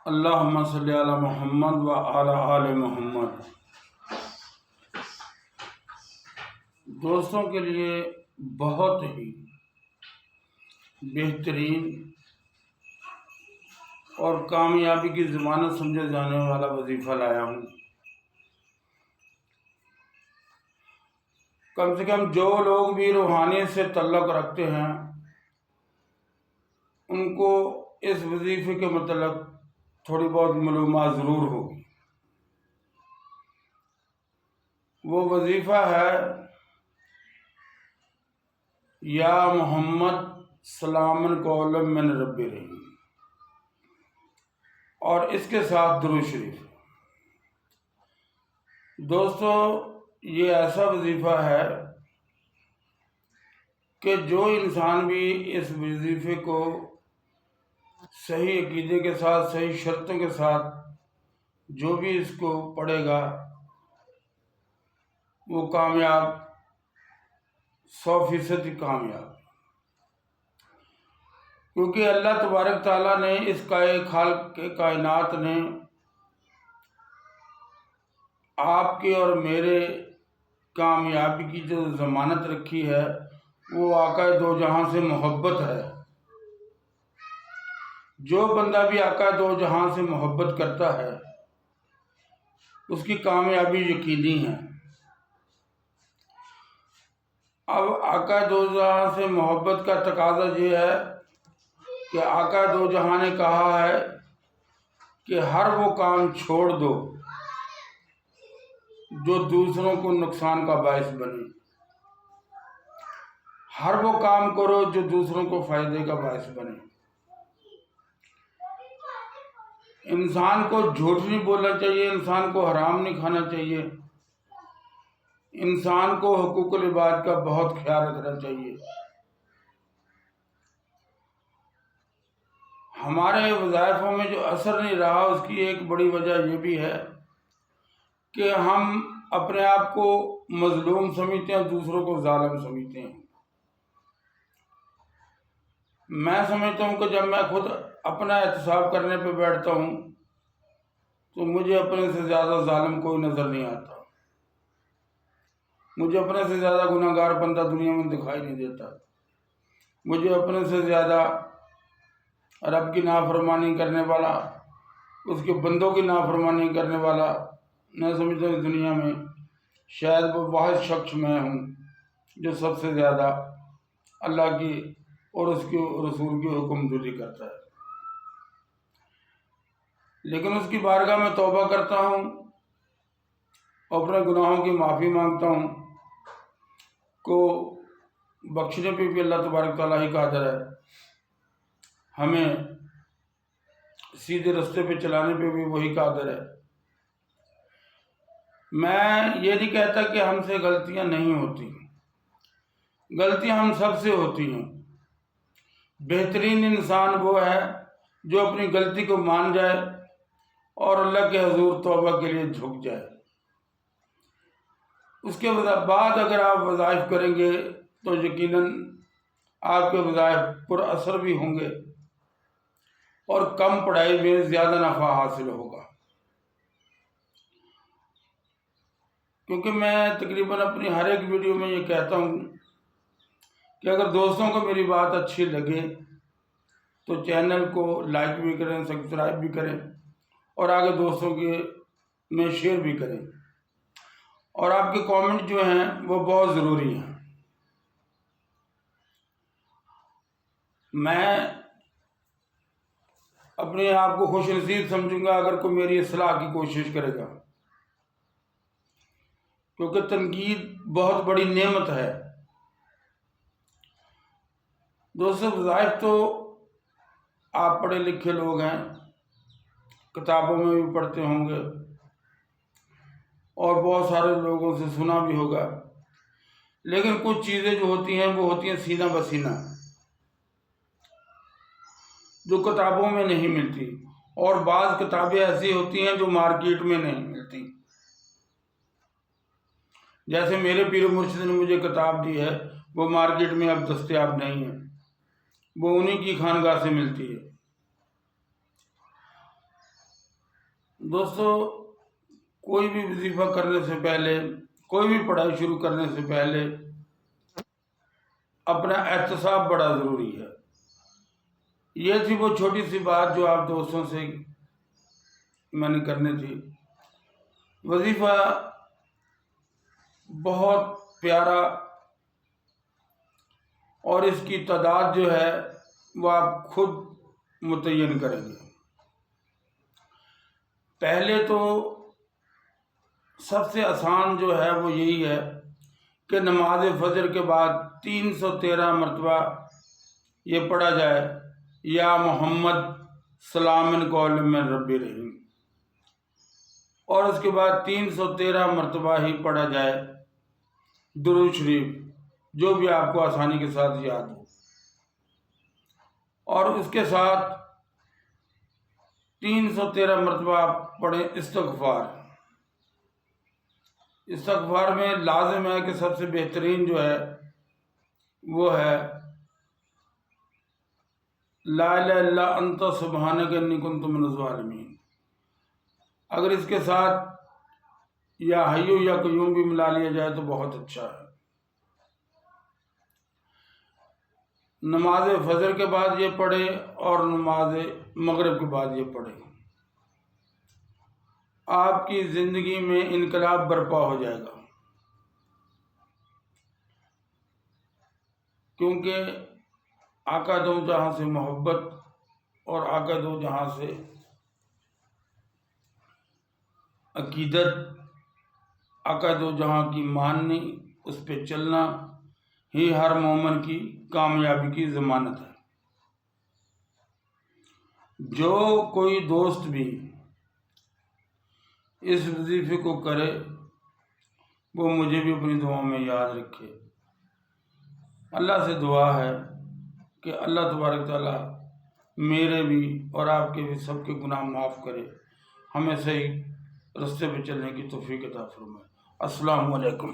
اللہم صلی علی محمد و علی آل محمد۔ دوستوں کے لیے بہت ہی بہترین اور کامیابی کی ضمانت سمجھے جانے والا وظیفہ لایا ہوں۔ کم سے کم جو لوگ بھی روحانیت سے تعلق رکھتے ہیں ان کو اس وظیفے کے متعلق تھوڑی بہت معلومات ضرور ہوگی۔ وہ وظیفہ ہے یا محمد سلام قولا من رب رحیم، اور اس کے ساتھ درود شریف۔ دوستو، یہ ایسا وظیفہ ہے کہ جو انسان بھی اس وظیفے کو صحیح عقیدے کے ساتھ، صحیح شرطوں کے ساتھ جو بھی اس کو پڑھے گا وہ کامیاب، 100% کامیاب۔ کیونکہ اللہ تبارک تعالیٰ نے اس خالق کائنات نے آپ کے اور میرے کامیابی کی جو ضمانت رکھی ہے وہ آقا دو جہاں سے محبت ہے۔ جو بندہ بھی آقا دو جہاں سے محبت کرتا ہے اس کی کامیابی یقینی ہے۔ اب آقا دو جہاں سے محبت کا تقاضا یہ ہے کہ آقا دو جہاں نے کہا ہے کہ ہر وہ کام چھوڑ دو جو دوسروں کو نقصان کا باعث بنے، ہر وہ کام کرو جو دوسروں کو فائدے کا باعث بنے۔ انسان کو جھوٹ نہیں بولنا چاہیے، انسان کو حرام نہیں کھانا چاہیے، انسان کو حقوق العباد کا بہت خیال رکھنا چاہیے۔ ہمارے وظائفوں میں جو اثر نہیں رہا اس کی ایک بڑی وجہ یہ بھی ہے کہ ہم اپنے آپ کو مظلوم سمجھتے ہیں، دوسروں کو ظالم سمجھتے ہیں۔ میں سمجھتا ہوں کہ جب میں خود اپنا احتساب کرنے پہ بیٹھتا ہوں تو مجھے اپنے سے زیادہ ظالم کوئی نظر نہیں آتا، مجھے اپنے سے زیادہ گناہ گار بندہ دنیا میں دکھائی نہیں دیتا، مجھے اپنے سے زیادہ رب کی نافرمانی کرنے والا، اس کے بندوں کی نافرمانی کرنے والا میں سمجھتا ہوں اس دنیا میں شاید وہ واحد شخص میں ہوں جو سب سے زیادہ اللہ کی اور اس کے رسول کی حکم دلی کرتا ہے۔ لیکن اس کی بارگاہ میں توبہ کرتا ہوں اور اپنے گناہوں کی معافی مانگتا ہوں، کو بخشنے پہ بھی اللہ تبارک تعالیٰ ہی قادر ہے، ہمیں سیدھے رستے پہ چلانے پہ بھی وہی قادر ہے۔ میں یہ نہیں کہتا کہ ہم سے غلطیاں نہیں ہوتی، غلطیاں ہم سب سے ہوتی ہیں۔ بہترین انسان وہ ہے جو اپنی غلطی کو مان جائے اور اللہ کے حضور توبہ کے لیے جھک جائے۔ اس کے بعد اگر آپ وظائف کریں گے تو یقیناً آپ کے وظائف پر اثر بھی ہوں گے اور کم پڑھائی میں زیادہ نفع حاصل ہوگا۔ کیونکہ میں تقریباً اپنی ہر ایک ویڈیو میں یہ کہتا ہوں کہ اگر دوستوں کو میری بات اچھی لگے تو چینل کو لائک بھی کریں، سبسکرائب بھی کریں اور آگے دوستوں کے میں شیئر بھی کریں، اور آپ کے کامنٹ جو ہیں وہ بہت ضروری ہیں۔ میں اپنے آپ کو خوش نصیب سمجھوں گا اگر کوئی میری اصلاح کی کوشش کرے گا، کیونکہ تنقید بہت بڑی نعمت ہے۔ دوستو، وظائف تو آپ پڑھے لکھے لوگ ہیں، کتابوں میں بھی پڑھتے ہوں گے اور بہت سارے لوگوں سے سنا بھی ہوگا، لیکن کچھ چیزیں جو ہوتی ہیں وہ ہوتی ہیں سینہ بسینہ، جو کتابوں میں نہیں ملتی، اور بعض کتابیں ایسی ہوتی ہیں جو مارکیٹ میں نہیں ملتی۔ جیسے میرے پیر و مرشد نے مجھے کتاب دی ہے وہ مارکیٹ میں اب دستیاب نہیں ہے، وہ انہی کی خانقاہ سے ملتی ہے۔ دوستو، کوئی بھی وظیفہ کرنے سے پہلے، کوئی بھی پڑھائی شروع کرنے سے پہلے اپنا احتساب بڑا ضروری ہے۔ یہ تھی وہ چھوٹی سی بات جو آپ دوستوں سے میں نے کرنی تھی۔ وظیفہ بہت پیارا، اور اس کی تعداد جو ہے وہ آپ خود متعین کریں گے۔ پہلے تو سب سے آسان جو ہے وہ یہی ہے کہ نماز فجر کے بعد 313 مرتبہ یہ پڑھا جائے، یا محمد سلام قول من رب رحیم، اور اس کے بعد 313 مرتبہ ہی پڑھا جائے درود شریف، جو بھی آپ کو آسانی کے ساتھ یاد ہو، اور اس کے ساتھ 313 مرتبہ آپ پڑھیں استغفار۔ استغفار میں لازم ہے کہ سب سے بہترین جو ہے وہ ہے لا الہ الا انت سبحانک انی کنت من الظالمین۔ اگر اس کے ساتھ یا حیو یا قیوم بھی ملا لیا جائے تو بہت اچھا ہے۔ نماز فجر کے بعد یہ پڑھے اور نماز مغرب کے بعد یہ پڑھے، آپ کی زندگی میں انقلاب برپا ہو جائے گا، کیونکہ آقا دو جہاں سے محبت اور آقا دو جہاں سے عقیدت، آقا دو جہاں کی ماننی، اس پہ چلنا ہی ہر مومن کی کامیابی کی ضمانت ہے۔ جو کوئی دوست بھی اس وظیفے کو کرے وہ مجھے بھی اپنی دعاؤں میں یاد رکھے۔ اللہ سے دعا ہے کہ اللہ تبارک تعالیٰ میرے بھی اور آپ کے بھی سب کے گناہ معاف کرے، ہمیں صحیح رستے پہ چلنے کی توفیق عطا فرمائے۔ السلام علیکم۔